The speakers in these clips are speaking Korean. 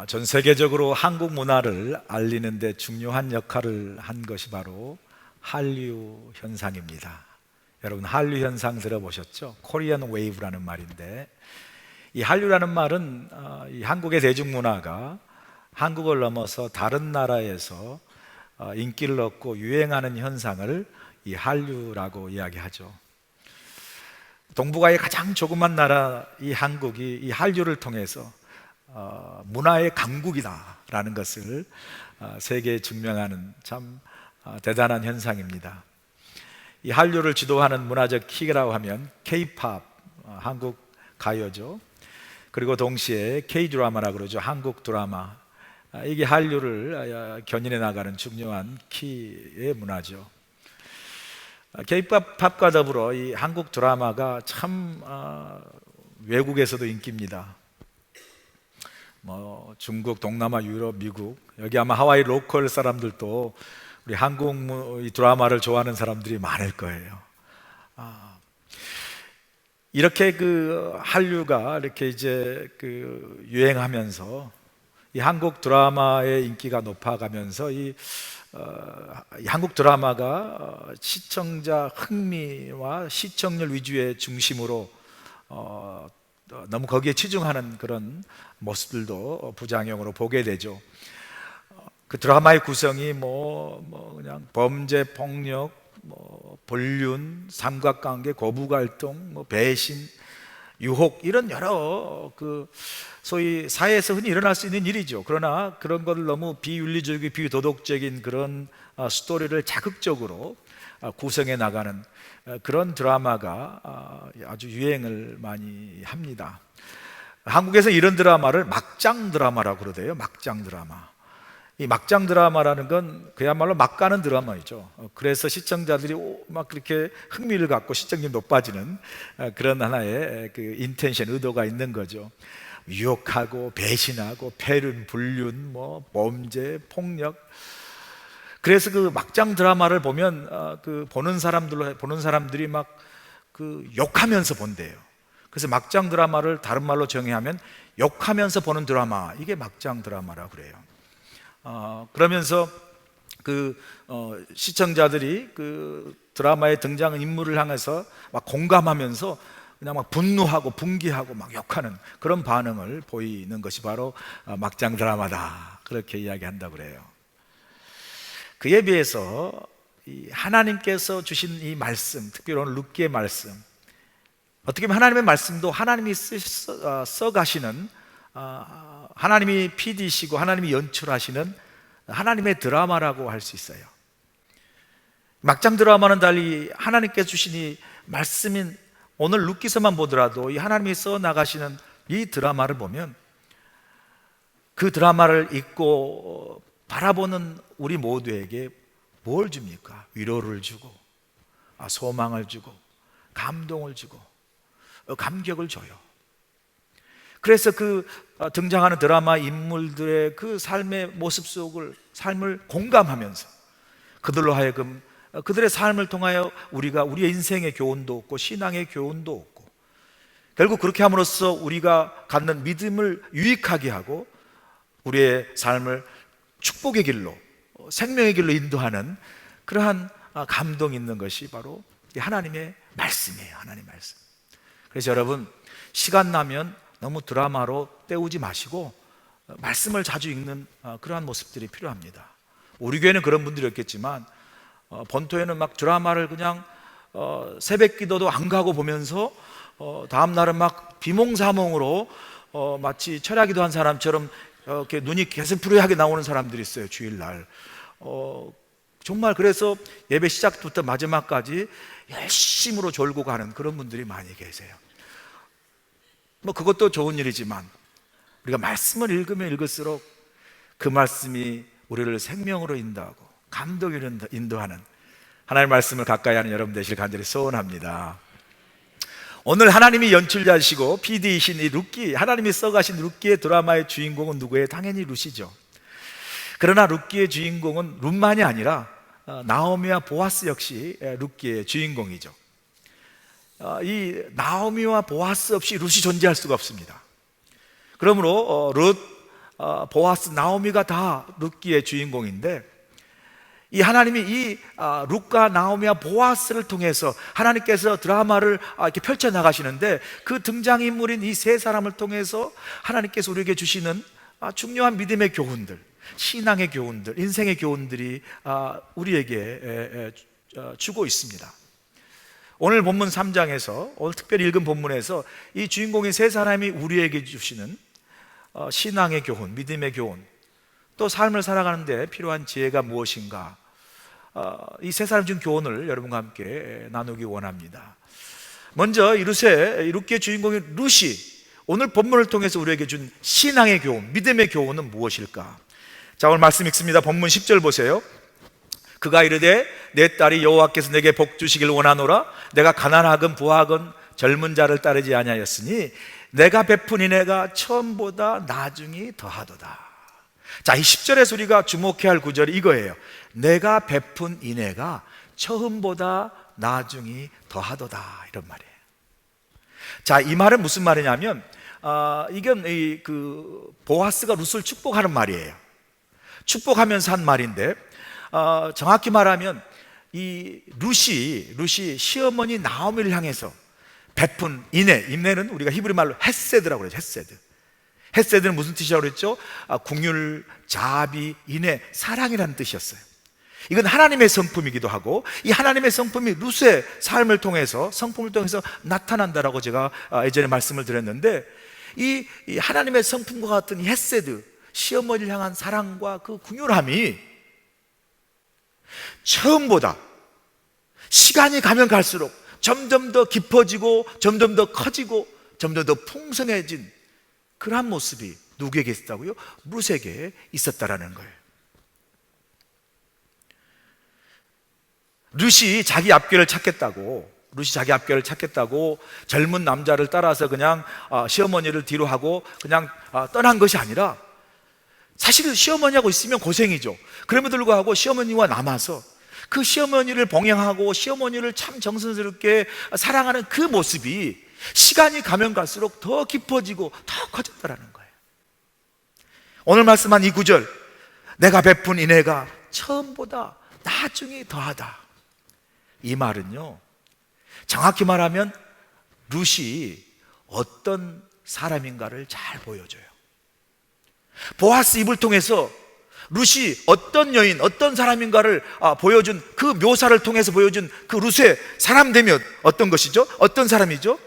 전 세계적으로 한국 문화를 알리는 데 중요한 역할을 한 것이 바로 한류 현상입니다. 여러분, 한류 현상 들어보셨죠? 코리안 웨이브라는 말인데, 이 한류라는 말은 이 한국의 대중문화가 한국을 넘어서 다른 나라에서 인기를 얻고 유행하는 현상을 이 한류라고 이야기하죠. 동북아의 가장 조그만 나라 이 한국이 이 한류를 통해서 문화의 강국이다라는 것을 세계에 증명하는 참 대단한 현상입니다. 이 한류를 주도하는 문화적 키라고 하면 K-팝, 한국 가요죠. 그리고 동시에 K-드라마라고 그러죠. 한국 드라마. 이게 한류를 견인해 나가는 중요한 키의 문화죠. K-팝과 더불어 이 한국 드라마가 참 외국에서도 인기입니다. 중국, 동남아, 유럽, 미국, 여기 아마 하와이 로컬 사람들도 우리 한국 이 드라마를 좋아하는 사람들이 많을 거예요. 이렇게 그 한류가 이렇게 이제 그 유행하면서 이 한국 드라마의 인기가 높아가면서 이 한국 드라마가 시청자 흥미와 시청률 위주의 중심으로 너무 거기에 치중하는 그런 모습들도 부작용으로 보게 되죠. 그 드라마의 구성이 그냥 범죄, 폭력, 불륜, 삼각관계, 고부갈등, 배신, 유혹, 이런 여러 그 소위 사회에서 흔히 일어날 수 있는 일이죠. 그러나 그런 것을 너무 비윤리적이고 비도덕적인 그런 스토리를 자극적으로 구성해 나가는 그런 드라마가 아주 유행을 많이 합니다. 한국에서 이런 드라마를 막장 드라마라고 그러대요. 막장 드라마. 이 막장 드라마라는 건 그야말로 막 가는 드라마이죠. 그래서 시청자들이 막 그렇게 흥미를 갖고 시청률이 높아지는 그런 하나의 그 인텐션, 의도가 있는 거죠. 유혹하고 배신하고 패륜, 불륜, 범죄, 폭력. 그래서 그 막장 드라마를 보면 그 보는 사람들이 막 그 욕하면서 본대요. 그래서 막장 드라마를 다른 말로 정의하면 욕하면서 보는 드라마, 이게 막장 드라마라고 그래요. 그러면서 그 시청자들이 그 드라마에 등장한 인물을 향해서 막 공감하면서 그냥 막 분노하고 분개하고 막 욕하는 그런 반응을 보이는 것이 바로 막장 드라마다, 그렇게 이야기한다고 그래요. 그에 비해서 이 하나님께서 주신 이 말씀, 특별히 오늘 룻기의 말씀, 어떻게 보면 하나님의 말씀도 하나님이 써가시는, 하나님이 PD시고 하나님이 연출하시는 하나님의 드라마라고 할 수 있어요. 막장 드라마는 달리 하나님께서 주신 이 말씀인 오늘 룻기서만 보더라도 이 하나님이 써나가시는 이 드라마를 보면 그 드라마를 읽고 바라보는 우리 모두에게 뭘 줍니까? 위로를 주고 소망을 주고 감동을 주고 감격을 줘요. 그래서 그 등장하는 드라마 인물들의 그 삶의 모습 속을, 삶을 공감하면서 그들로 하여금 그들의 삶을 통하여 우리가 우리의 인생의 교훈도 얻고 신앙의 교훈도 얻고, 결국 그렇게 함으로써 우리가 갖는 믿음을 유익하게 하고 우리의 삶을 축복의 길로, 생명의 길로 인도하는 그러한 감동이 있는 것이 바로 하나님의 말씀이에요. 하나님의 말씀. 그래서 여러분, 시간 나면 너무 드라마로 때우지 마시고 말씀을 자주 읽는 그러한 모습들이 필요합니다. 우리 교회는 그런 분들이 없겠지만 본토에는 막 드라마를 그냥 새벽 기도도 안 가고 보면서 다음 날은 막 비몽사몽으로 마치 철야기도 한 사람처럼 이렇게 눈이 개슴푸르하게 나오는 사람들이 있어요. 주일날 정말 그래서 예배 시작부터 마지막까지 열심으로 졸고 가는 그런 분들이 많이 계세요. 그것도 좋은 일이지만 우리가 말씀을 읽으면 읽을수록 그 말씀이 우리를 생명으로 인도하고 감동으로 인도하는 하나님의 말씀을 가까이 하는 여러분 되시길 간절히 소원합니다. 오늘 하나님이 연출자시고 PD이신 이 룻기, 하나님이 써가신 룻기의 드라마의 주인공은 누구예요? 당연히 룻이죠. 그러나 룻기의 주인공은 룻만이 아니라 나오미와 보아스 역시 룻기의 주인공이죠. 이 나오미와 보아스 없이 룻이 존재할 수가 없습니다. 그러므로 룻 보아스, 나오미가 다 룻기의 주인공인데, 이 하나님이 이 룻과 나오미와 보아스를 통해서 하나님께서 드라마를 이렇게 펼쳐 나가시는데, 그 등장인물인 이 세 사람을 통해서 하나님께서 우리에게 주시는 중요한 믿음의 교훈들, 신앙의 교훈들, 인생의 교훈들이 우리에게 주고 있습니다. 오늘 본문 3장에서, 오늘 특별히 읽은 본문에서 이 주인공인 세 사람이 우리에게 주시는 신앙의 교훈, 믿음의 교훈, 또 삶을 살아가는데 필요한 지혜가 무엇인가, 이 세 사람 준 교훈을 여러분과 함께 나누기 원합니다. 먼저 이 룻기의 주인공인 룻이 오늘 본문을 통해서 우리에게 준 신앙의 교훈, 믿음의 교훈은 무엇일까? 자, 오늘 말씀 읽습니다. 본문 10절 보세요. 그가 이르되 내 딸이 여호와께서 내게 복 주시길 원하노라. 내가 가난하건 부하건 젊은 자를 따르지 아니하였으니 내가 베푼 인애가 처음보다 나중이 더하도다. 자, 이 10절에서 우리가 주목해야 할 구절이 이거예요. 내가 베푼 인애가 처음보다 나중이 더하도다, 이런 말이에요. 자, 이 말은 무슨 말이냐면 이건 보아스가 룻을 축복하는 말이에요. 축복하면서 한 말인데, 정확히 말하면 이 룻이 시어머니 나오미를 향해서 베푼 인애는 우리가 히브리 말로 헤세드라고 그러죠. 헤세드는 무슨 뜻이라고 그랬죠? 긍휼, 자비, 인애, 사랑이라는 뜻이었어요. 이건 하나님의 성품이기도 하고, 이 하나님의 성품이 룻의 삶을 통해서, 성품을 통해서 나타난다라고 제가 예전에 말씀을 드렸는데, 이 하나님의 성품과 같은 이 헤세드, 시어머니를 향한 사랑과 그 긍휼함이 처음보다 시간이 가면 갈수록 점점 더 깊어지고, 점점 더 커지고, 점점 더 풍성해진 그러한 모습이 누구에게 있었다고요? 룻에게 있었다라는 거예요. 룻이 자기 앞길을 찾겠다고 젊은 남자를 따라서 그냥 시어머니를 뒤로 하고 그냥 떠난 것이 아니라, 사실 시어머니하고 있으면 고생이죠. 그럼에도 불구하고 시어머니와 남아서 그 시어머니를 봉양하고 시어머니를 참 정성스럽게 사랑하는 그 모습이 시간이 가면 갈수록 더 깊어지고 더 커졌다라는 거예요. 오늘 말씀한 이 구절, 내가 베푼 인애가 처음보다 나중이 더하다, 이 말은요, 정확히 말하면 룻이 어떤 사람인가를 잘 보여줘요. 보아스 입을 통해서 룻이 어떤 여인, 어떤 사람인가를 보여준, 그 묘사를 통해서 보여준 그 룻의 사람됨이 어떤 것이죠? 어떤 사람이죠?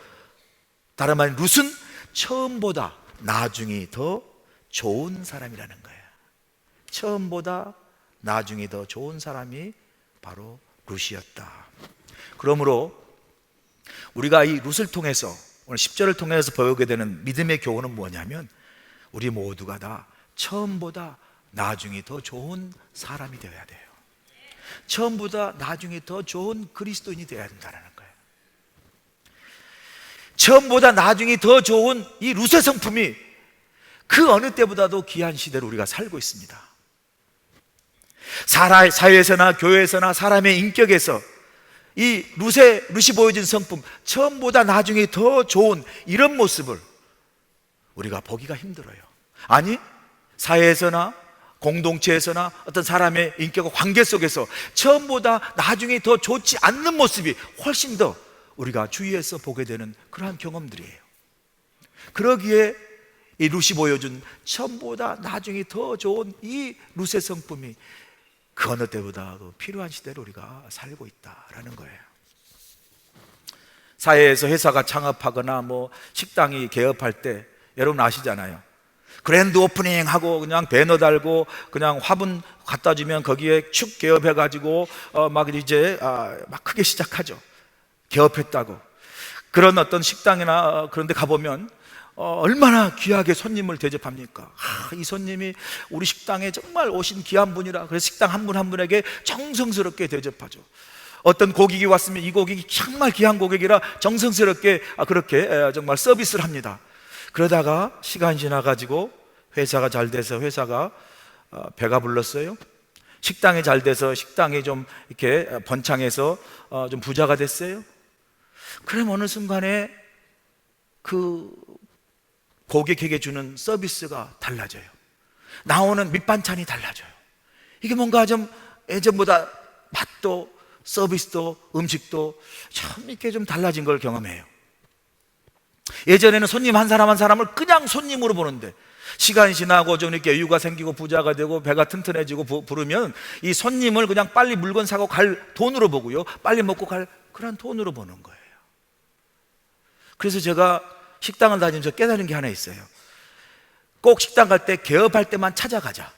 다른 말로 룻은 처음보다 나중이 더 좋은 사람이라는 거예요. 처음보다 나중이 더 좋은 사람이 바로 룻이었다. 그러므로 우리가 이 룻을 통해서, 오늘 10절을 통해서 배우게 되는 믿음의 교훈은 뭐냐면, 우리 모두가 다 처음보다 나중이 더 좋은 사람이 되어야 돼요. 처음보다 나중이 더 좋은 그리스도인이 되어야 된다는 거예요. 처음보다 나중이 더 좋은 이 룻의 성품이 그 어느 때보다도 귀한 시대를 우리가 살고 있습니다. 사회에서나 교회에서나 사람의 인격에서 이 룻이 보여준 성품, 처음보다 나중이 더 좋은 이런 모습을 우리가 보기가 힘들어요. 아니, 사회에서나 공동체에서나 어떤 사람의 인격과 관계 속에서 처음보다 나중에 더 좋지 않는 모습이 훨씬 더 우리가 주위에서 보게 되는 그러한 경험들이에요. 그러기에 이 룻이 보여준 처음보다 나중에 더 좋은 이 룻의 성품이 그 어느 때보다도 필요한 시대를 우리가 살고 있다라는 거예요. 사회에서 회사가 창업하거나 식당이 개업할 때 여러분 아시잖아요. 그랜드 오프닝 하고 그냥 배너 달고 그냥 화분 갖다 주면 거기에 축 개업해가지고 막 크게 시작하죠. 개업했다고. 그런 어떤 식당이나 그런 데 가보면 얼마나 귀하게 손님을 대접합니까? 이 손님이 우리 식당에 정말 오신 귀한 분이라, 그래서 식당 한 분 한 분에게 정성스럽게 대접하죠. 어떤 고객이 왔으면 이 고객이 정말 귀한 고객이라 정성스럽게 그렇게 정말 서비스를 합니다. 그러다가 시간이 지나가지고 회사가 잘 돼서 회사가 배가 불렀어요. 식당이 잘 돼서 식당이 좀 이렇게 번창해서 좀 부자가 됐어요. 그럼 어느 순간에 그 고객에게 주는 서비스가 달라져요. 나오는 밑반찬이 달라져요. 이게 뭔가 좀 예전보다 맛도 서비스도 음식도 참 이렇게 좀 달라진 걸 경험해요. 예전에는 손님 한 사람 한 사람을 그냥 손님으로 보는데 시간이 지나고 좀 이렇게 여유가 생기고 부자가 되고 배가 튼튼해지고 부르면 이 손님을 그냥 빨리 물건 사고 갈 돈으로 보고요, 빨리 먹고 갈 그런 돈으로 보는 거예요. 그래서 제가 식당을 다니면서 깨달은 게 하나 있어요. 꼭 식당 갈 때 개업할 때만 찾아가자.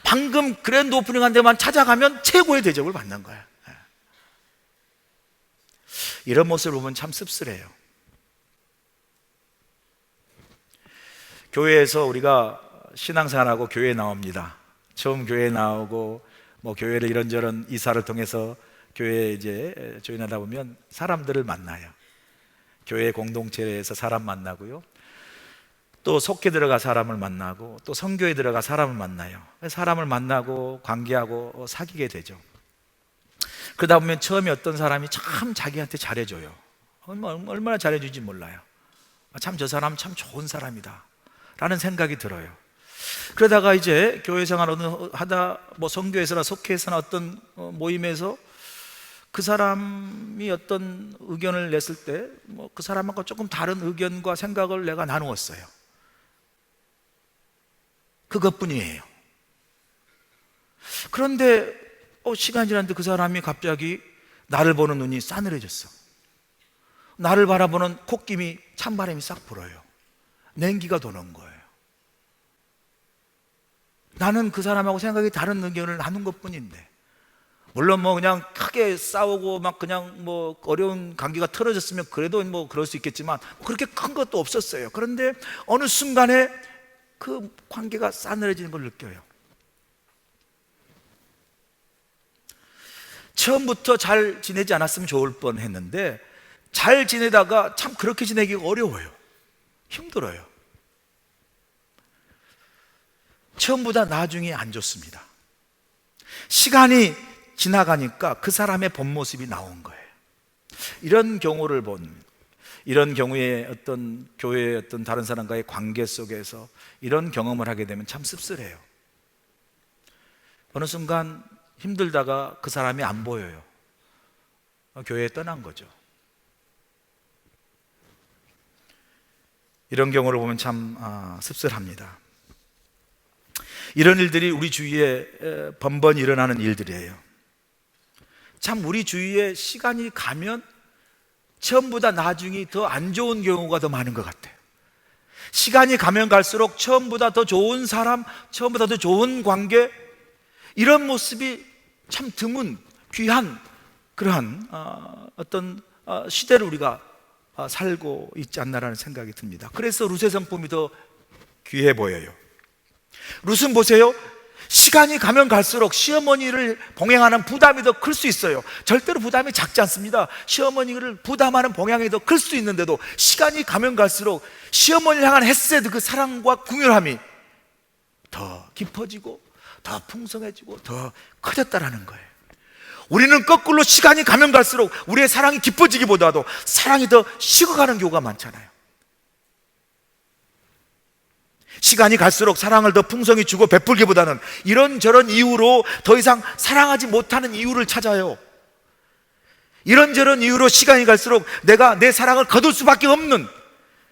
방금 그랜드 오프닝 한 데만 찾아가면 최고의 대접을 받는 거야. 이런 모습을 보면 참 씁쓸해요. 교회에서 우리가 신앙생활하고 교회에 나옵니다. 처음 교회에 나오고 뭐 교회를 이런저런 이사를 통해서 교회에 이제 조인하다 보면 사람들을 만나요. 교회 공동체에서 사람 만나고요, 또 속해 들어가 사람을 만나고 또 선교에 들어가 사람을 만나요. 사람을 만나고 관계하고 사귀게 되죠. 그러다 보면 처음에 어떤 사람이 참 자기한테 잘해줘요. 얼마나 잘해주지 몰라요. 참 저 사람 참 좋은 사람이다 라는 생각이 들어요. 그러다가 이제 교회 생활을 하다 뭐 선교에서나 속회에서나 어떤 모임에서 그 사람이 어떤 의견을 냈을 때 뭐 그 사람하고 조금 다른 의견과 생각을 내가 나누었어요. 그것뿐이에요. 그런데 시간이 지났는데 그 사람이 갑자기 나를 보는 눈이 싸늘해졌어. 나를 바라보는 콧김이 찬바람이 싹 불어요. 냉기가 도는 거예요. 나는 그 사람하고 생각이 다른 의견을 나눈 것뿐인데, 물론 뭐 그냥 크게 싸우고 막 그냥 뭐 어려운 관계가 틀어졌으면 그래도 뭐 그럴 수 있겠지만 그렇게 큰 것도 없었어요. 그런데 어느 순간에 그 관계가 싸늘해지는 걸 느껴요. 처음부터 잘 지내지 않았으면 좋을 뻔했는데 잘 지내다가 참 그렇게 지내기가 어려워요. 힘들어요. 처음보다 나중이 안 좋습니다. 시간이 지나가니까 그 사람의 본 모습이 나온 거예요. 이런 경우에 어떤 교회의 어떤 다른 사람과의 관계 속에서 이런 경험을 하게 되면 참 씁쓸해요. 어느 순간 힘들다가 그 사람이 안 보여요. 교회에 떠난 거죠. 이런 경우를 보면 참 씁쓸합니다. 이런 일들이 우리 주위에 번번이 일어나는 일들이에요. 참 우리 주위에 시간이 가면 처음보다 나중이 더 안 좋은 경우가 더 많은 것 같아요. 시간이 가면 갈수록 처음보다 더 좋은 사람, 처음보다 더 좋은 관계, 이런 모습이 참 드문 귀한 그러한 어떤 시대를 우리가 살고 있지 않나라는 생각이 듭니다. 그래서 룻의 성품이 더 귀해 보여요. 룻은 보세요, 시간이 가면 갈수록 시어머니를 봉양하는 부담이 더 클 수 있어요. 절대로 부담이 작지 않습니다. 시어머니를 부담하는 봉양이 더 클 수 있는데도 시간이 가면 갈수록 시어머니를 향한 헤세드, 그 사랑과 궁혈함이 더 깊어지고 더 풍성해지고 더 커졌다라는 거예요. 우리는 거꾸로 시간이 가면 갈수록 우리의 사랑이 깊어지기보다도 사랑이 더 식어가는 경우가 많잖아요. 시간이 갈수록 사랑을 더 풍성히 주고 베풀기보다는 이런저런 이유로 더 이상 사랑하지 못하는 이유를 찾아요. 이런저런 이유로 시간이 갈수록 내가 내 사랑을 거둘 수밖에 없는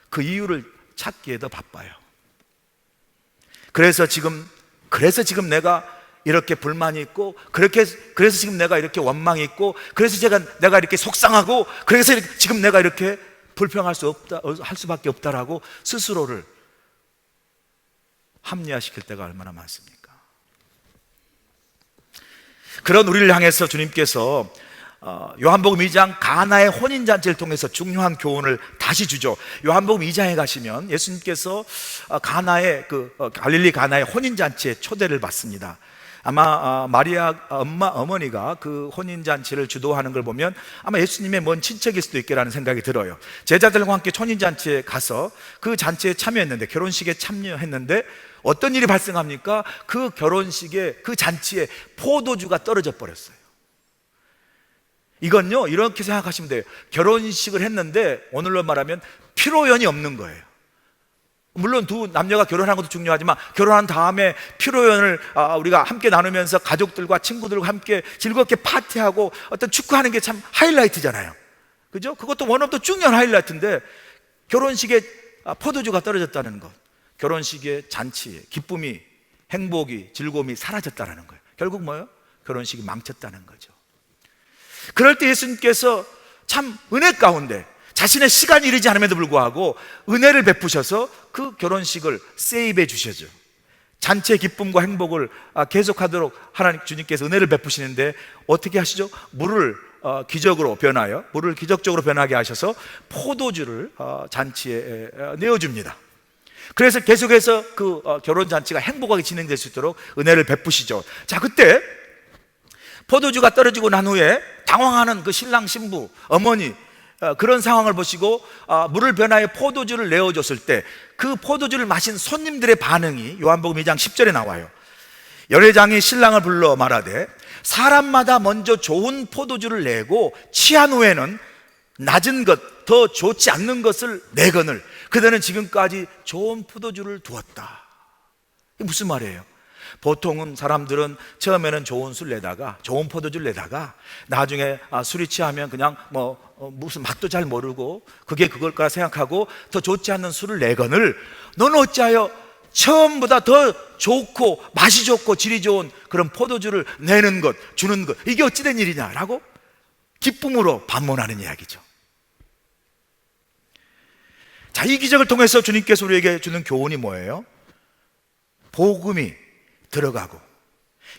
그 이유를 찾기에 더 바빠요. 그래서 지금 내가 이렇게 불만이 있고, 그래서 지금 내가 이렇게 원망이 있고, 그래서 내가 이렇게 속상하고, 그래서 지금 내가 이렇게 불평할 수 없다, 할 수밖에 없다라고 스스로를 합리화시킬 때가 얼마나 많습니까? 그런 우리를 향해서 주님께서 요한복음 2장 가나의 혼인잔치를 통해서 중요한 교훈을 다시 주죠. 요한복음 2장에 가시면 예수님께서 가나의 갈릴리 가나의 혼인잔치에 초대를 받습니다. 아마 마리아 어머니가 그 혼인잔치를 주도하는 걸 보면 아마 예수님의 먼 친척일 수도 있겠라는 생각이 들어요. 제자들과 함께 혼인잔치에 가서 그 잔치에 참여했는데, 결혼식에 참여했는데 어떤 일이 발생합니까? 그 결혼식에, 그 잔치에 포도주가 떨어져 버렸어요. 이건요, 이렇게 생각하시면 돼요. 결혼식을 했는데 오늘로 말하면 피로연이 없는 거예요. 물론 두 남녀가 결혼하는 것도 중요하지만 결혼한 다음에 피로연을 우리가 함께 나누면서 가족들과 친구들과 함께 즐겁게 파티하고 어떤 축구하는 게 참 하이라이트잖아요. 그죠? 그것도 원 오브 더 중요한 하이라이트인데 결혼식에 포도주가 떨어졌다는 것, 결혼식의 잔치에 기쁨이, 행복이, 즐거움이 사라졌다는 거예요. 결국 뭐예요? 결혼식이 망쳤다는 거죠. 그럴 때 예수님께서 참 은혜 가운데 자신의 시간이 이르지 않음에도 불구하고 은혜를 베푸셔서 그 결혼식을 세이브해 주셔죠. 잔치의 기쁨과 행복을 계속하도록 하나님 주님께서 은혜를 베푸시는데 어떻게 하시죠? 물을 기적적으로 변하게 하셔서 포도주를 잔치에 내어줍니다. 그래서 계속해서 그 결혼 잔치가 행복하게 진행될 수 있도록 은혜를 베푸시죠. 자, 그때 포도주가 떨어지고 난 후에 당황하는 그 신랑 신부 어머니, 그런 상황을 보시고 물을 변하여 포도주를 내어줬을 때 그 포도주를 마신 손님들의 반응이 요한복음 2장 10절에 나와요. 열회장이 신랑을 불러 말하되 사람마다 먼저 좋은 포도주를 내고 취한 후에는 낮은 것, 더 좋지 않는 것을 내거늘 그들은 지금까지 좋은 포도주를 두었다. 이게 무슨 말이에요? 보통은 사람들은 처음에는 좋은 술 내다가 좋은 포도주를 내다가 나중에 술이 취하면 그냥 무슨 맛도 잘 모르고 그게 그걸 거라 생각하고 더 좋지 않는 술을 내거늘 너는 어찌하여 처음보다 더 좋고 맛이 좋고 질이 좋은 그런 포도주를 내는 것, 주는 것, 이게 어찌된 일이냐라고 기쁨으로 반문하는 이야기죠. 자, 이 기적을 통해서 주님께서 우리에게 주는 교훈이 뭐예요? 복음이 들어가고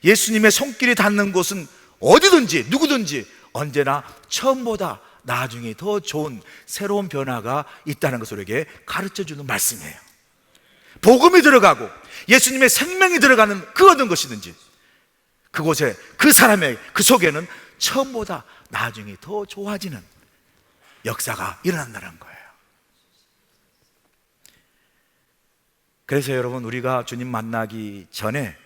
예수님의 손길이 닿는 곳은 어디든지 누구든지 언제나 처음보다 나중에 더 좋은 새로운 변화가 있다는 것을 우리에게 가르쳐주는 말씀이에요. 복음이 들어가고 예수님의 생명이 들어가는 그 어떤 것이든지 그곳에 그 사람의 그 속에는 처음보다 나중에 더 좋아지는 역사가 일어난다는 거예요. 그래서 여러분, 우리가 주님 만나기 전에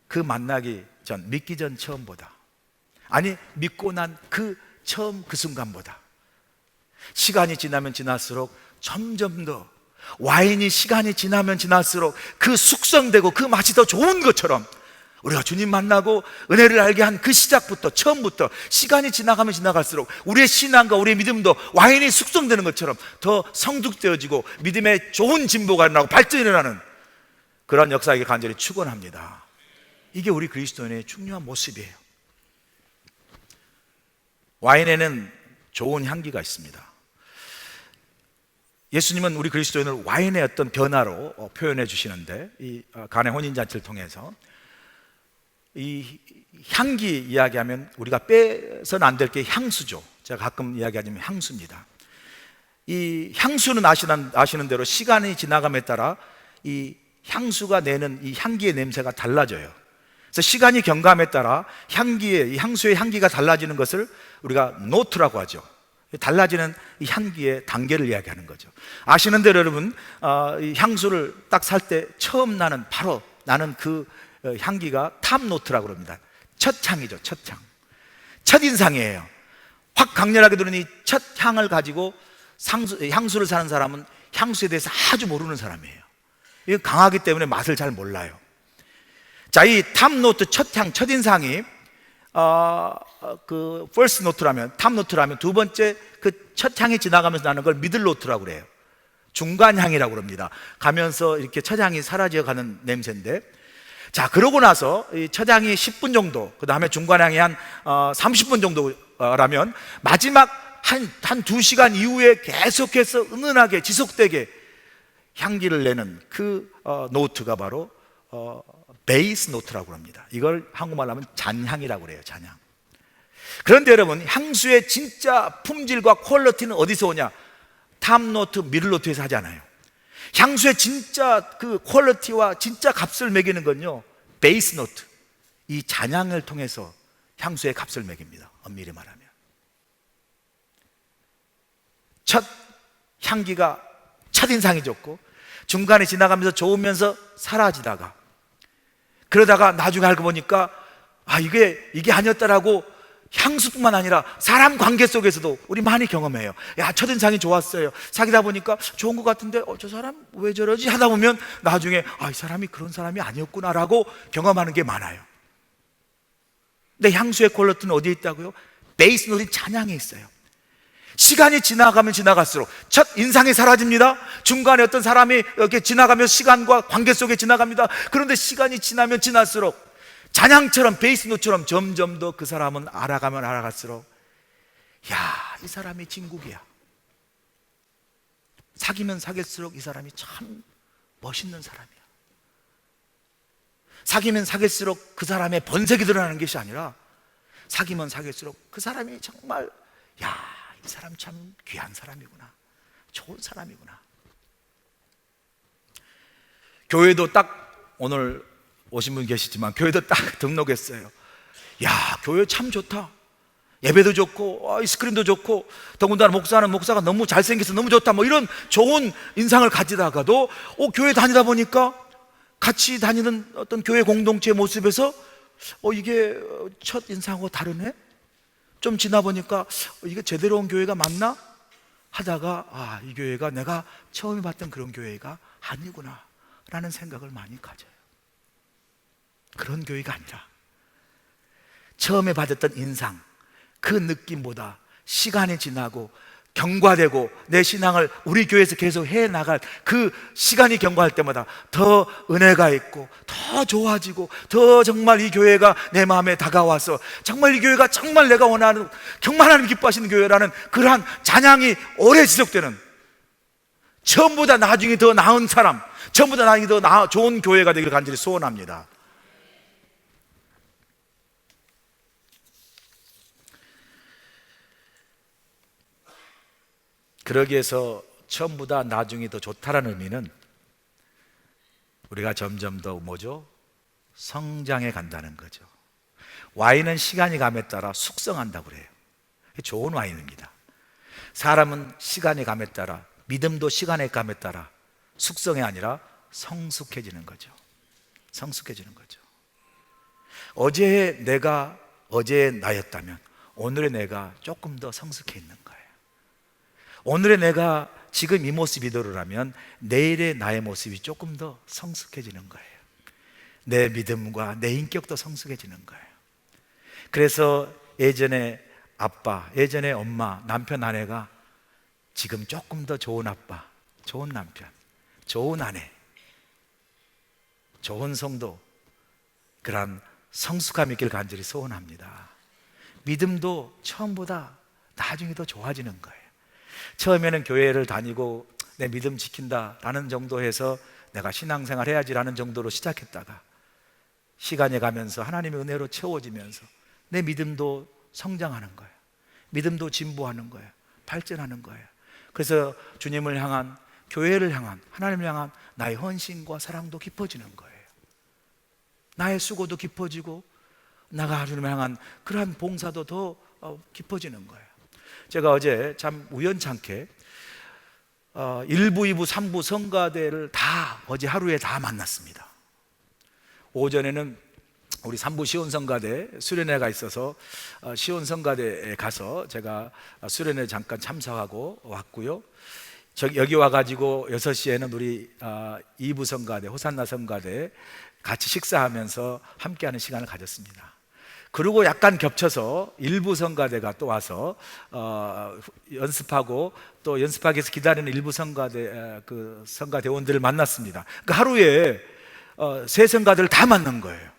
그 만나기 전, 믿기 전 처음보다, 아니 믿고 난 그 처음 그 순간보다 시간이 지나면 지날수록 점점 더 와인이 시간이 지나면 지날수록 그 숙성되고 그 맛이 더 좋은 것처럼 우리가 주님 만나고 은혜를 알게 한 그 시작부터 처음부터 시간이 지나가면 지나갈수록 우리의 신앙과 우리의 믿음도 와인이 숙성되는 것처럼 더 성숙되어지고 믿음의 좋은 진보가 일어나고 발전이 일어나는 그런 역사에게 간절히 축원합니다. 이게 우리 그리스도인의 중요한 모습이에요. 와인에는 좋은 향기가 있습니다. 예수님은 우리 그리스도인을 와인의 어떤 변화로 표현해 주시는데 이 가나의 혼인잔치를 통해서 이 향기 이야기하면 우리가 빼서는 안 될 게 향수죠. 제가 가끔 이야기하자면 향수입니다. 이 향수는 아시는 대로 시간이 지나감에 따라 이 향수가 내는 이 향기의 냄새가 달라져요. 그래서 시간이 경감에 따라 이 향수의 향기가 달라지는 것을 우리가 노트라고 하죠. 달라지는 이 향기의 단계를 이야기하는 거죠. 아시는 대로 여러분, 이 향수를 딱 살 때 처음 나는 그 향기가 탑노트라고 합니다. 첫 향이죠. 첫 향, 첫 인상이에요. 확 강렬하게 드는 이 첫 향을 가지고 향수를 사는 사람은 향수에 대해서 아주 모르는 사람이에요. 이게 강하기 때문에 맛을 잘 몰라요. 자, 이 탑노트, 첫 향, 첫 인상이 그 first 노트라면, 탑 노트라면 두 번째 그 첫 향이 지나가면서 나는 걸 미들 노트라고 그래요. 중간 향이라고 그럽니다. 가면서 이렇게 첫 향이 사라져 가는 냄새인데, 자, 그러고 나서 이 첫 향이 10분 정도, 그 다음에 중간 향이 한 30분 정도라면 마지막 한 2시간 이후에 계속해서 은은하게 지속되게 향기를 내는 그 노트가 바로 베이스 노트라고 합니다. 이걸 한국말로 하면 잔향이라고 그래요. 잔향. 그런데 여러분, 향수의 진짜 품질과 퀄리티는 어디서 오냐? 탑노트, 미들노트에서 하지 않아요. 향수의 진짜 그 퀄리티와 진짜 값을 매기는 건요, 베이스 노트, 이 잔향을 통해서 향수의 값을 매깁니다. 엄밀히 말하면 첫 향기가 첫인상이 좋고 중간에 지나가면서 좋으면서 사라지다가, 그러다가 나중에 알고 보니까 이게 아니었다라고 향수뿐만 아니라 사람 관계 속에서도 우리 많이 경험해요. 야, 첫인상이 좋았어요. 사귀다 보니까 좋은 것 같은데 저 사람 왜 저러지? 하다 보면 나중에 이 사람이 그런 사람이 아니었구나라고 경험하는 게 많아요. 근데 향수의 퀄리티는 어디에 있다고요? 베이스 노린 찬양에 있어요. 시간이 지나가면 지나갈수록 첫 인상이 사라집니다. 중간에 어떤 사람이 이렇게 지나가면 시간과 관계 속에 지나갑니다. 그런데 시간이 지나면 지날수록 찬양처럼 베이스 노트처럼 점점 더 그 사람은 알아가면 알아갈수록 이 사람이 진국이야. 사귀면 사귈수록 이 사람이 참 멋있는 사람이야. 사귀면 사귈수록 그 사람의 본색이 드러나는 것이 아니라 사귀면 사귈수록 그 사람이 정말 이 사람 참 귀한 사람이구나, 좋은 사람이구나. 교회도 딱 오늘 오신 분 계시지만 교회도 딱 등록했어요. 교회 참 좋다. 예배도 좋고 스크린도 좋고 더군다나 목사가 너무 잘생겨서 너무 좋다, 뭐 이런 좋은 인상을 가지다가도 교회 다니다 보니까 같이 다니는 어떤 교회 공동체의 모습에서 이게 첫 인상하고 다르네? 좀 지나 보니까 이게 제대로 온 교회가 맞나? 하다가 이 교회가 내가 처음에 봤던 그런 교회가 아니구나 라는 생각을 많이 가져요. 그런 교회가 아니라 처음에 받았던 인상, 그 느낌보다 시간이 지나고 경과되고 내 신앙을 우리 교회에서 계속 해나갈 그 시간이 경과할 때마다 더 은혜가 있고 더 좋아지고 더 정말 이 교회가 내 마음에 다가와서 정말 이 교회가 정말 내가 원하는, 정말 하나님 기뻐하시는 교회라는 그러한 찬양이 오래 지속되는, 처음보다 나중에 더 나은 사람, 처음보다 나중에 더 좋은 교회가 되기를 간절히 소원합니다. 그러기 위해서 처음보다 나중이 더 좋다라는 의미는 우리가 점점 더 성장해 간다는 거죠. 와인은 시간이 감에 따라 숙성한다고 그래요. 좋은 와인입니다. 사람은 시간의 감에 따라, 믿음도 시간의 감에 따라 숙성이 아니라 성숙해지는 거죠. 성숙해지는 거죠. 어제의 내가 어제의 나였다면 오늘의 내가 조금 더 성숙해 있는 거예요. 오늘의 내가 지금 이 모습이더라면 내일의 나의 모습이 조금 더 성숙해지는 거예요. 내 믿음과 내 인격도 성숙해지는 거예요. 그래서 예전에 아빠, 예전에 엄마, 남편, 아내가 지금 조금 더 좋은 아빠, 좋은 남편, 좋은 아내, 좋은 성도, 그런 성숙함 있길 간절히 소원합니다. 믿음도 처음보다 나중에 더 좋아지는 거예요. 처음에는 교회를 다니고 내 믿음 지킨다라는 정도에서 내가 신앙생활 해야지라는 정도로 시작했다가 시간이 가면서 하나님의 은혜로 채워지면서 내 믿음도 성장하는 거예요. 믿음도 진보하는 거예요. 발전하는 거예요. 그래서 주님을 향한, 교회를 향한, 하나님을 향한 나의 헌신과 사랑도 깊어지는 거예요. 나의 수고도 깊어지고 나가 주님을 향한 그러한 봉사도 더 깊어지는 거예요. 제가 어제 참 우연찮게 1부, 2부, 3부 성가대를 다 어제 하루에 다 만났습니다. 오전에는 우리 3부 시온성가대 수련회가 있어서 시온성가대에 가서 제가 수련회 잠깐 참석하고 왔고요. 여기 와가지고 6시에는 우리 2부 성가대, 호산나 성가대 같이 식사하면서 함께하는 시간을 가졌습니다. 그리고 약간 겹쳐서 일부 성가대가 또 와서 연습하고 또 연습하기 위해서 기다리는 일부 성가대 그 성가대원들을 만났습니다. 그 하루에 세 성가대를 다 만난 거예요.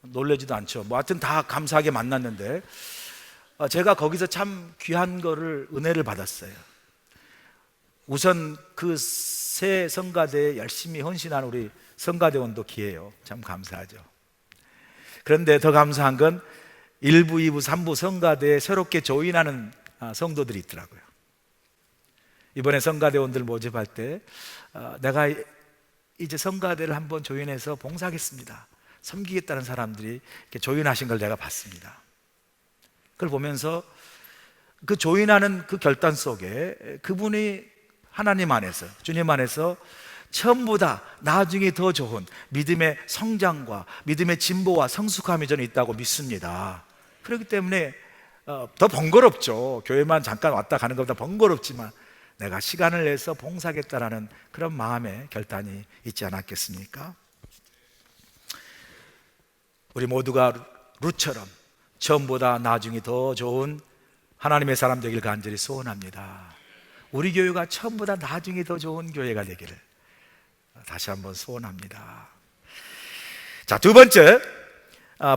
놀라지도 않죠. 뭐 하여튼 다 감사하게 만났는데 제가 거기서 참 귀한 거를, 은혜를 받았어요. 우선 그 세 성가대에 열심히 헌신한 우리 성가대원도 기해요. 참 감사하죠. 그런데 더 감사한 건 1부, 2부, 3부 성가대에 새롭게 조인하는 성도들이 있더라고요. 이번에 성가대원들 모집할 때 내가 이제 성가대를 한번 조인해서 봉사하겠습니다, 섬기겠다는 사람들이 이렇게 조인하신 걸 내가 봤습니다. 그걸 보면서 그 조인하는 그 결단 속에 그분이 하나님 안에서, 주님 안에서 처음보다 나중에 더 좋은 믿음의 성장과 믿음의 진보와 성숙함이 저는 있다고 믿습니다. 그렇기 때문에 더 번거롭죠. 교회만 잠깐 왔다 가는 것보다 번거롭지만 내가 시간을 내서 봉사하겠다라는 그런 마음의 결단이 있지 않았겠습니까? 우리 모두가 룻처럼 처음보다 나중이 더 좋은 하나님의 사람 되길 간절히 소원합니다. 우리 교회가 처음보다 나중이 더 좋은 교회가 되기를 다시 한번 소원합니다. 자, 두 번째,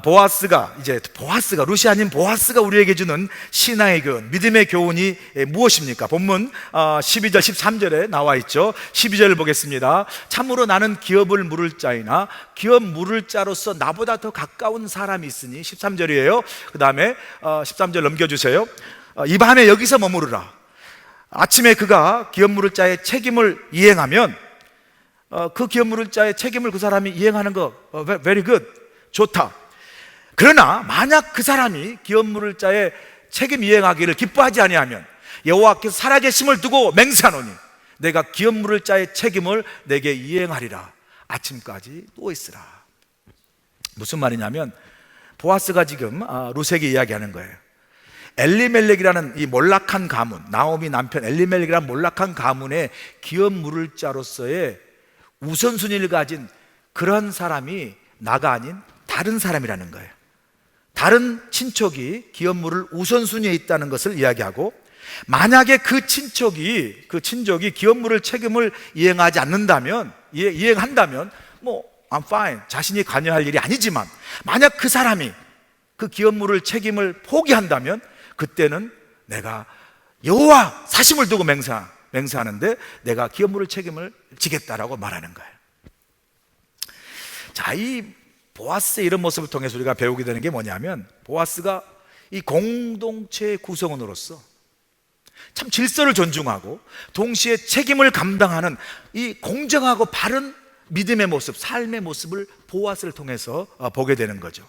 보아스가 룻이 아닌 보아스가 우리에게 주는 신앙의 교훈, 믿음의 교훈이 무엇입니까? 본문 12절 13절에 나와 있죠. 12절을 보겠습니다. 참으로 나는 기업을 물을 자이나 기업 물을 자로서 나보다 더 가까운 사람이 있으니. 13절이에요. 그 다음에 13절 넘겨주세요. 이 밤에 여기서 머무르라. 아침에 그가 기업 물을 자의 책임을 이행하면, 그 기업 물을 자의 책임을 그 사람이 이행하는 거 very good, 좋다. 그러나 만약 그 사람이 기업 물을 자의 책임 이행하기를 기뻐하지 아니하면 여호와께서 살아계심을 두고 맹세하노니 내가 기업 물을 자의 책임을 내게 이행하리라. 아침까지 누워 있으라. 무슨 말이냐면 보아스가 지금 룻에게 이야기하는 거예요. 엘리멜렉이라는 이 몰락한 가문, 나오미 남편 엘리멜렉이라는 몰락한 가문의 기업 물을 자로서의 우선순위를 가진 그런 사람이 나가 아닌 다른 사람이라는 거예요. 다른 친척이 기업 물을 우선순위에 있다는 것을 이야기하고, 만약에 그 친족이 기업 물을 책임을 이행하지 않는다면, 이행한다면 I'm fine, 자신이 관여할 일이 아니지만 만약 그 사람이 그 기업 물을 책임을 포기한다면 그때는 내가 여호와 사심을 두고 맹세하는데 내가 기업 물을 책임을 지겠다라고 말하는 거예요. 자, 이 보아스의 이런 모습을 통해서 우리가 배우게 되는 게 뭐냐면, 보아스가 이 공동체의 구성원으로서 참 질서를 존중하고 동시에 책임을 감당하는 이 공정하고 바른 믿음의 모습, 삶의 모습을 보아스를 통해서 보게 되는 거죠.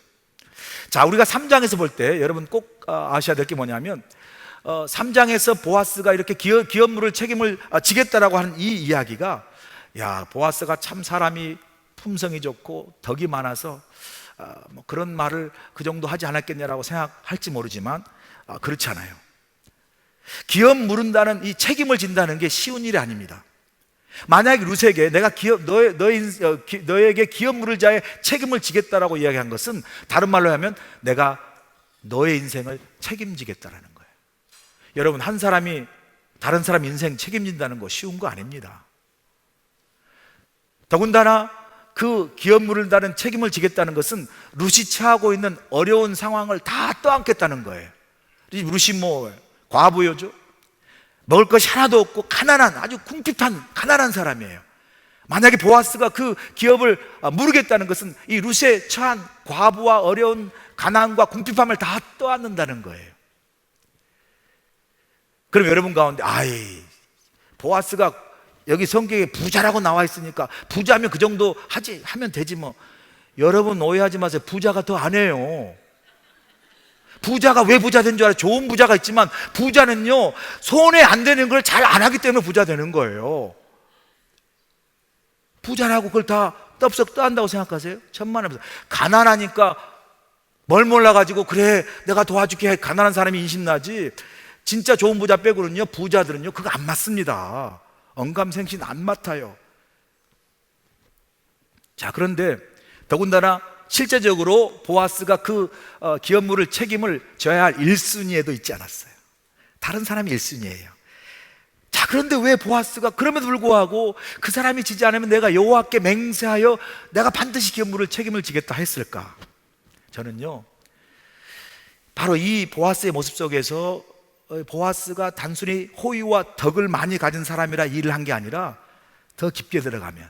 자, 우리가 3장에서 볼 때 여러분 꼭 아셔야 될 게 뭐냐면, 3장에서 보아스가 이렇게 기업 물을 책임을 지겠다라고 하는 이 이야기가, 보아스가 참 사람이 품성이 좋고 덕이 많아서 그런 말을 그 정도 하지 않았겠냐라고 생각할지 모르지만 그렇지 않아요. 기업 물은다는 이 책임을 진다는 게 쉬운 일이 아닙니다. 만약에 룻에게 내가 너에게 기업 물을 자의 책임을 지겠다라고 이야기한 것은 다른 말로 하면 내가 너의 인생을 책임지겠다라는 거예요. 여러분, 한 사람이 다른 사람 인생 책임진다는 거 쉬운 거 아닙니다. 더군다나 그 기업 물을 다는 책임을 지겠다는 것은 룻이 처하고 있는 어려운 상황을 다 떠안겠다는 거예요. 룻이 과부여죠. 먹을 것이 하나도 없고 가난한, 아주 궁핍한 가난한 사람이에요. 만약에 보아스가 그 기업을 물겠다는 것은 이 룻에 처한 과부와 어려운 가난과 궁핍함을 다 떠안는다는 거예요. 그럼 여러분 가운데 보아스가 여기 성경에 부자라고 나와 있으니까 부자면 그 정도 하면 되지 뭐. 여러분 오해하지 마세요. 부자가 더 안 해요. 부자가 왜 부자 된 줄 알아요? 좋은 부자가 있지만 부자는요, 손에 안 되는 걸 잘 안 하기 때문에 부자 되는 거예요. 부자라고 그걸 다 떡썩 떠한다고 생각하세요? 천만에. 가난하니까 뭘 몰라가지고 그래 내가 도와줄게 가난한 사람이 인심나지, 진짜 좋은 부자 빼고는요, 부자들은요 그거 안 맞습니다. 언감생신 안 맡아요. 자, 그런데 더군다나 실제적으로 보아스가 그 기업 물을 책임을 져야 할 1순위에도 있지 않았어요. 다른 사람이 1순위예요. 자, 그런데 왜 보아스가 그럼에도 불구하고 그 사람이 지지 않으면 내가 여호와께 맹세하여 내가 반드시 기업 물을 책임을 지겠다 했을까? 저는요, 바로 이 보아스의 모습 속에서 보아스가 단순히 호의와 덕을 많이 가진 사람이라 일을 한 게 아니라 더 깊게 들어가면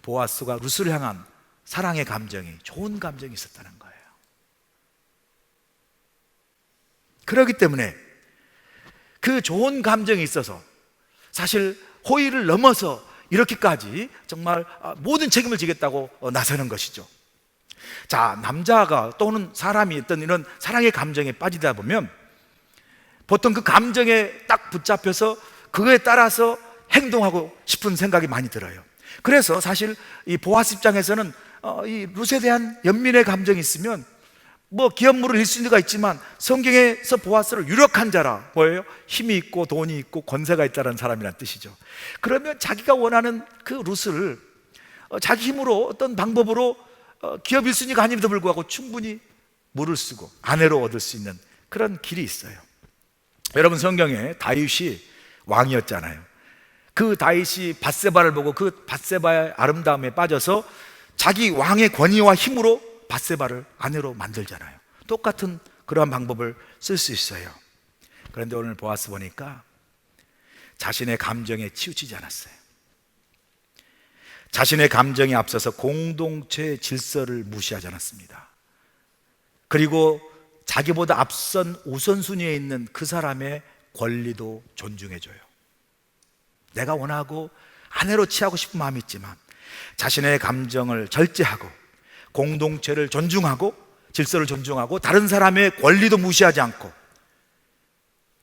보아스가 룻을 향한 사랑의 감정이, 좋은 감정이 있었다는 거예요. 그렇기 때문에 그 좋은 감정이 있어서 사실 호의를 넘어서 이렇게까지 정말 모든 책임을 지겠다고 나서는 것이죠. 자, 남자가 또는 사람이 어떤 이런 사랑의 감정에 빠지다 보면 보통 그 감정에 딱 붙잡혀서 그거에 따라서 행동하고 싶은 생각이 많이 들어요. 그래서 사실 이 보아스 입장에서는 이 룻에 대한 연민의 감정이 있으면 뭐 기업물을 일순위가 있지만 성경에서 보아스를 유력한 자라, 뭐예요? 힘이 있고 돈이 있고 권세가 있다는 사람이란 뜻이죠. 그러면 자기가 원하는 그 룻을 자기 힘으로 어떤 방법으로 기업 일순위가 아님에도 불구하고 충분히 물을 쓰고 아내로 얻을 수 있는 그런 길이 있어요. 여러분, 성경에 다윗이 왕이었잖아요. 그 다윗이 밧세바를 보고 그 밧세바의 아름다움에 빠져서 자기 왕의 권위와 힘으로 밧세바를 아내로 만들잖아요. 똑같은 그러한 방법을 쓸 수 있어요. 그런데 오늘 보아스 보니까 자신의 감정에 치우치지 않았어요. 자신의 감정에 앞서서 공동체의 질서를 무시하지 않았습니다. 그리고 자기보다 앞선 우선순위에 있는 그 사람의 권리도 존중해줘요. 내가 원하고 아내로 취하고 싶은 마음이 있지만 자신의 감정을 절제하고 공동체를 존중하고 질서를 존중하고 다른 사람의 권리도 무시하지 않고,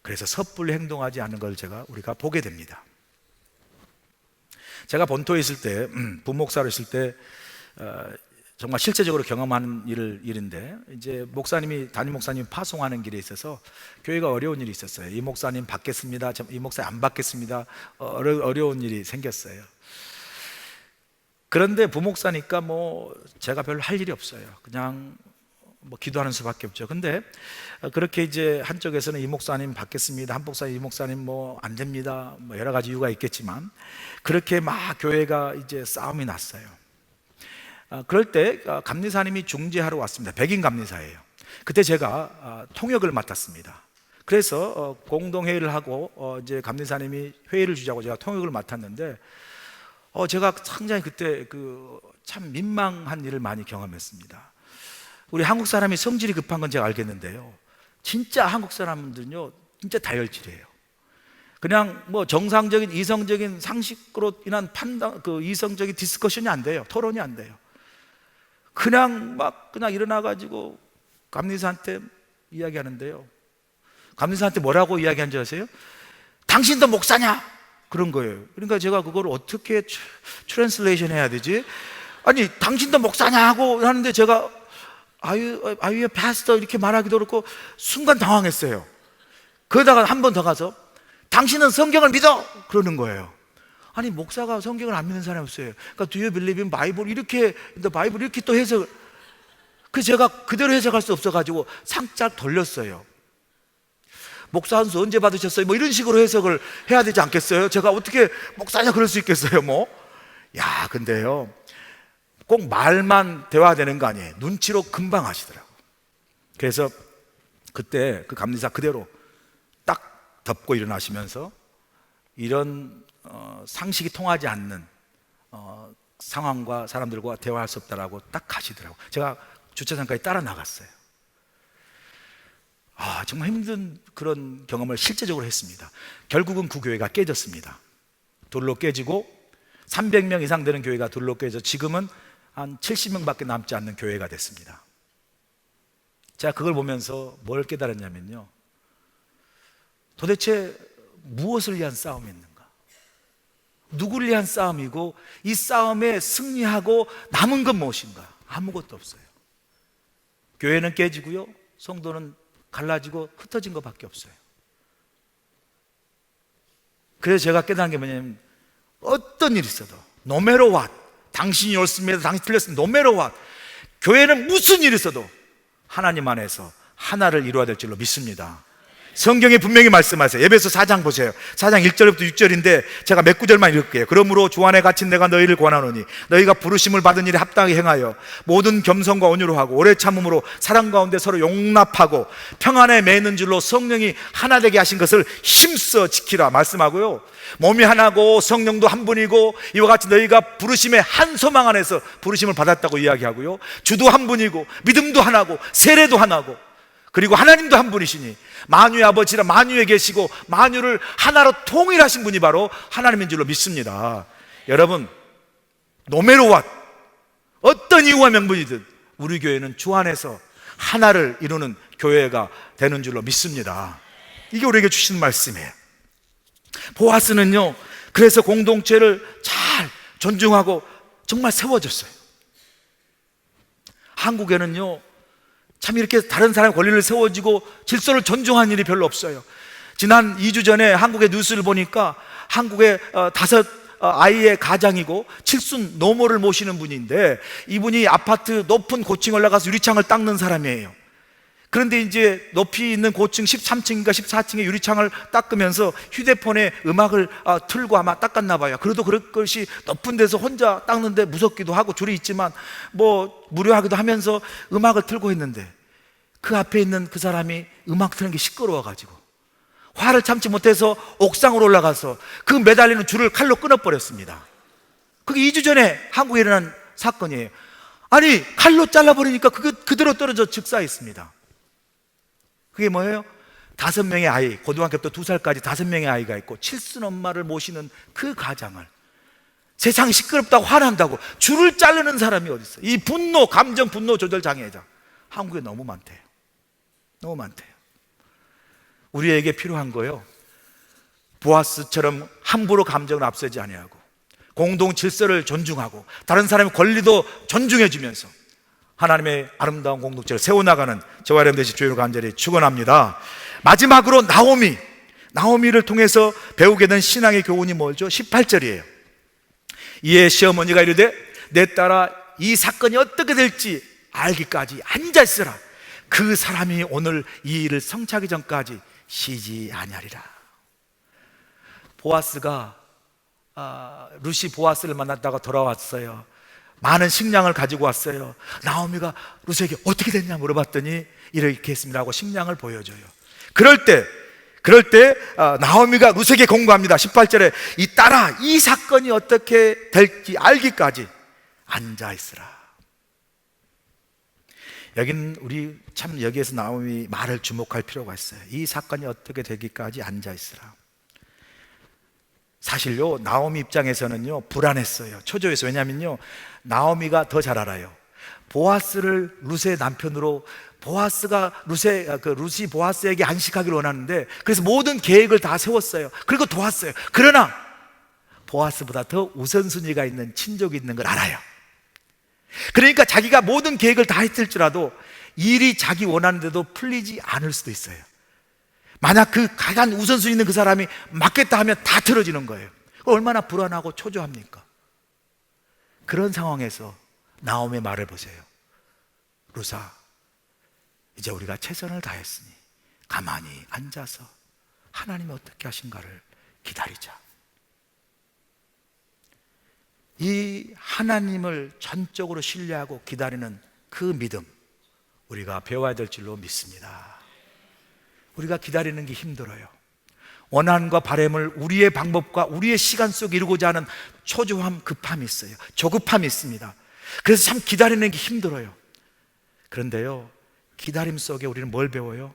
그래서 섣불리 행동하지 않는 걸 우리가 보게 됩니다. 제가 본토에 있을 때, 부목사로 있을 때 정말 실제적으로 경험하는 일인데, 이제 담임 목사님이 파송하는 길에 있어서 교회가 어려운 일이 있었어요. 이 목사님 받겠습니다, 이 목사님 안 받겠습니다. 어려운 일이 생겼어요. 그런데 부목사니까 뭐 제가 별로 할 일이 없어요. 그냥 뭐 기도하는 수밖에 없죠. 근데 그렇게 이제 한쪽에서는 이 목사님 받겠습니다, 한 목사님 이 목사님 뭐 안 됩니다, 뭐 여러 가지 이유가 있겠지만 그렇게 막 교회가 이제 싸움이 났어요. 그럴 때 감리사님이 중재하러 왔습니다. 백인 감리사예요. 그때 제가 통역을 맡았습니다. 그래서 공동회의를 하고 이제 감리사님이 회의를 주자고 제가 통역을 맡았는데, 제가 상당히 그때 참 민망한 일을 많이 경험했습니다. 우리 한국 사람이 성질이 급한 건 제가 알겠는데요, 진짜 한국 사람들은요 진짜 다혈질이에요. 그냥 뭐 정상적인 이성적인 상식으로 인한 판단, 이성적인 디스커션이 안 돼요. 토론이 안 돼요. 그냥 일어나가지고 감리사한테 이야기하는데요, 감리사한테 뭐라고 이야기한 줄 아세요? 당신도 목사냐? 그런 거예요. 그러니까 제가 그걸 어떻게 트랜슬레이션 해야 되지? 아니, 당신도 목사냐 하고 하는데 제가 Are you a pastor? 이렇게 말하기도 그렇고 순간 당황했어요. 그러다가 한 번 더 가서 당신은 성경을 믿어? 그러는 거예요. 아니, 목사가 성경을 안 믿는 사람이 없어요. 그러니까 Do you believe in Bible? 이렇게 바이블 이렇게 또 해석을, 제가 그대로 해석할 수 없어가지고 살짝 돌렸어요. 목사 한수 언제 받으셨어요? 뭐 이런 식으로 해석을 해야 되지 않겠어요? 제가 어떻게 목사냐 그럴 수 있겠어요? 근데요, 꼭 말만 대화되는 거 아니에요. 눈치로 금방 하시더라고요. 그래서 그때 그 감리사 그대로 딱 덮고 일어나시면서 이런 상식이 통하지 않는 상황과 사람들과 대화할 수 없다라고 딱 가시더라고요. 제가 주차장까지 따라 나갔어요. 정말 힘든 그런 경험을 실제적으로 했습니다. 결국은 그 교회가 깨졌습니다. 돌로 깨지고 300명 이상 되는 교회가 돌로 깨져 지금은 한 70명밖에 남지 않는 교회가 됐습니다. 제가 그걸 보면서 뭘 깨달았냐면요, 도대체 무엇을 위한 싸움이었는가? 누구를 위한 싸움이고 이 싸움에 승리하고 남은 건 무엇인가? 아무것도 없어요. 교회는 깨지고요, 성도는 갈라지고 흩어진 것밖에 없어요. 그래서 제가 깨달은 게 뭐냐면, 어떤 일이 있어도 no matter what, 당신이 옳습니다, 당신이 틀렸습니다, no matter what, 교회는 무슨 일이 있어도 하나님 안에서 하나를 이루어야 될 줄로 믿습니다. 성경에 분명히 말씀하세요. 에베소 4장 보세요. 4장 1절부터 6절인데 제가 몇 구절만 읽을게요. 그러므로 주 안에 갇힌 내가 너희를 권하노니 너희가 부르심을 받은 일에 합당하게 행하여 모든 겸손과 온유로 하고 오래 참음으로 사랑 가운데 서로 용납하고 평안에 매는 줄로 성령이 하나 되게 하신 것을 힘써 지키라 말씀하고요, 몸이 하나고 성령도 한 분이고 이와 같이 너희가 부르심의 한 소망 안에서 부르심을 받았다고 이야기하고요, 주도 한 분이고 믿음도 하나고 세례도 하나고 그리고 하나님도 한 분이시니 만유의 아버지라 만유에 계시고 만유를 하나로 통일하신 분이 바로 하나님인 줄로 믿습니다. 여러분, 노메로왓 어떤 이유와 명분이든 우리 교회는 주 안에서 하나를 이루는 교회가 되는 줄로 믿습니다. 이게 우리에게 주시는 말씀이에요. 보아스는요, 그래서 공동체를 잘 존중하고 정말 세워졌어요. 한국에는요, 참 이렇게 다른 사람의 권리를 세워지고 질서를 존중하는 일이 별로 없어요. 지난 2주 전에 한국의 뉴스를 보니까 한국의 5 아이의 가장이고 칠순 노모를 모시는 분인데, 이분이 아파트 높은 고층에 올라가서 유리창을 닦는 사람이에요. 그런데 이제 높이 있는 고층 13층인가 14층의 유리창을 닦으면서 휴대폰에 음악을 틀고 아마 닦았나 봐요. 그래도 그럴 것이 높은 데서 혼자 닦는데 무섭기도 하고 줄이 있지만 뭐 무료하기도 하면서 음악을 틀고 했는데, 그 앞에 있는 그 사람이 음악 트는 게 시끄러워가지고 화를 참지 못해서 옥상으로 올라가서 그 매달리는 줄을 칼로 끊어버렸습니다. 그게 2주 전에 한국에 일어난 사건이에요. 아니, 칼로 잘라버리니까 그게 그대로 떨어져 즉사했습니다. 그게 뭐예요? 5명의 아이, 고등학교 때 2살까지 5명의 아이가 있고 칠순 엄마를 모시는 그 가장을 세상이 시끄럽다고 화난다고 줄을 자르는 사람이 어디 있어요? 이 분노, 감정 분노 조절 장애자 한국에 너무 많대요. 너무 많대요. 우리에게 필요한 거요, 보아스처럼 함부로 감정을 앞서지 아니하고 공동 질서를 존중하고 다른 사람의 권리도 존중해 주면서 하나님의 아름다운 공동체를 세워나가는 저와 여러분 되시 주의로 간절히 축원합니다. 마지막으로 나오미를 통해서 배우게 된 신앙의 교훈이 뭐죠? 18절이에요. 이에 시어머니가 이르되 내 딸아, 이 사건이 어떻게 될지 알기까지 앉아있으라. 그 사람이 오늘 이 일을 성취하기 전까지 쉬지 아니하리라. 보아스가 루시 보아스를 만났다가 돌아왔어요. 많은 식량을 가지고 왔어요. 나오미가 루시에게 어떻게 됐냐 물어봤더니 이렇게 했습니다 하고 식량을 보여줘요. 그럴 때 나오미가 루시에게 공고합니다. 18절에 이 딸아, 이 사건이 어떻게 될지 알기까지 앉아있으라. 여기는 우리 참 여기에서 나오미 말을 주목할 필요가 있어요. 이 사건이 어떻게 되기까지 앉아있으라. 사실요, 나오미 입장에서는요 불안했어요. 초조해서. 왜냐면요, 나오미가 더 잘 알아요. 보아스를 루세의 남편으로, 보아스가 루시 보아스에게 안식하기를 원하는데, 그래서 모든 계획을 다 세웠어요. 그리고 도왔어요. 그러나 보아스보다 더 우선순위가 있는 친족이 있는 걸 알아요. 그러니까 자기가 모든 계획을 다 했을지라도 일이 자기 원하는 대로 풀리지 않을 수도 있어요. 만약 그 가장 우선순위 있는 그 사람이 맞겠다 하면 다 틀어지는 거예요. 얼마나 불안하고 초조합니까? 그런 상황에서 나오미의 말을 보세요. 루사, 이제 우리가 최선을 다했으니 가만히 앉아서 하나님이 어떻게 하신가를 기다리자. 이 하나님을 전적으로 신뢰하고 기다리는 그 믿음, 우리가 배워야 될 줄로 믿습니다. 우리가 기다리는 게 힘들어요. 원한과 바람을 우리의 방법과 우리의 시간 속에 이루고자 하는 초조함, 급함이 있어요. 조급함이 있습니다. 그래서 참 기다리는 게 힘들어요. 그런데요, 기다림 속에 우리는 뭘 배워요?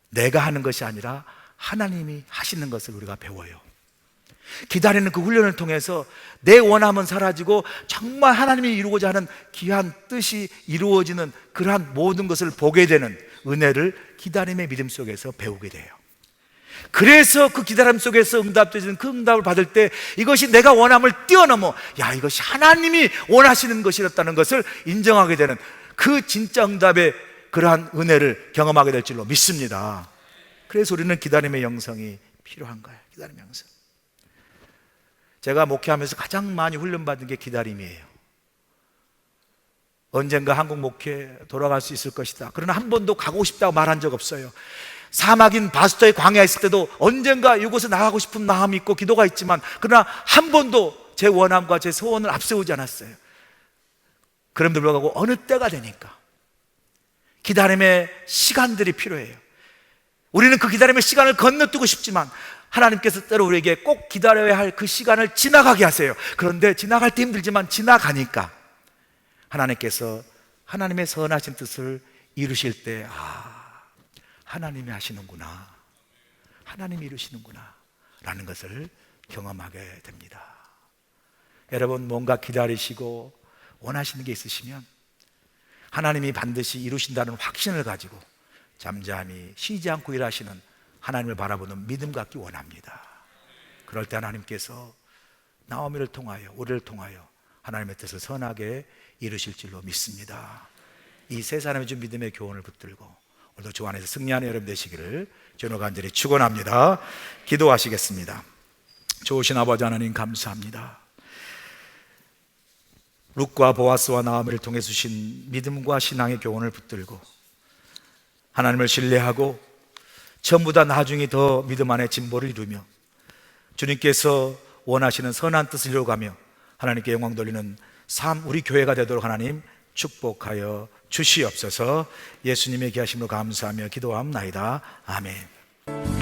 내가 하는 것이 아니라 하나님이 하시는 것을 우리가 배워요. 기다리는 그 훈련을 통해서 내 원함은 사라지고 정말 하나님이 이루고자 하는 귀한 뜻이 이루어지는 그러한 모든 것을 보게 되는 은혜를 기다림의 믿음 속에서 배우게 돼요. 그래서 그 기다림 속에서 응답되는 그 응답을 받을 때 이것이 내가 원함을 뛰어넘어, 야, 이것이 하나님이 원하시는 것이었다는 것을 인정하게 되는 그 진짜 응답의 그러한 은혜를 경험하게 될 줄로 믿습니다. 그래서 우리는 기다림의 영성이 필요한 거예요. 기다림의 영성. 제가 목회하면서 가장 많이 훈련받은 게 기다림이에요. 언젠가 한국 목회 돌아갈 수 있을 것이다. 그러나 한 번도 가고 싶다고 말한 적 없어요. 사막인 바스터의 광야에 있을 때도 언젠가 이곳에 나가고 싶은 마음이 있고 기도가 있지만, 그러나 한 번도 제 원함과 제 소원을 앞세우지 않았어요. 그럼에도 불구하고 어느 때가 되니까 기다림의 시간들이 필요해요. 우리는 그 기다림의 시간을 건너뛰고 싶지만 하나님께서 때로 우리에게 꼭 기다려야 할 그 시간을 지나가게 하세요. 그런데 지나갈 때 힘들지만 지나가니까 하나님께서 하나님의 선하신 뜻을 이루실 때, 하나님이 하시는구나, 하나님이 이루시는구나 라는 것을 경험하게 됩니다. 여러분, 뭔가 기다리시고 원하시는 게 있으시면 하나님이 반드시 이루신다는 확신을 가지고 잠잠히 쉬지 않고 일하시는 하나님을 바라보는 믿음 갖기 원합니다. 그럴 때 하나님께서 나오미를 통하여, 우리를 통하여 하나님의 뜻을 선하게 이루실 줄로 믿습니다. 이 세 사람이 준 믿음의 교훈을 붙들고 오늘도 주 안에서 승리하는 여러분 되시기를 주로 간절히 축원합니다. 기도하시겠습니다. 좋으신 아버지 하나님 감사합니다. 룻과 보아스와 나아미를 통해 주신 믿음과 신앙의 교훈을 붙들고 하나님을 신뢰하고 전부 다 나중에 더 믿음 안에 진보를 이루며 주님께서 원하시는 선한 뜻을 이루어가며 하나님께 영광 돌리는 삶, 우리 교회가 되도록 하나님 축복하여 주시옵소서. 예수님의 귀하심으로 감사하며 기도함나이다. 아멘.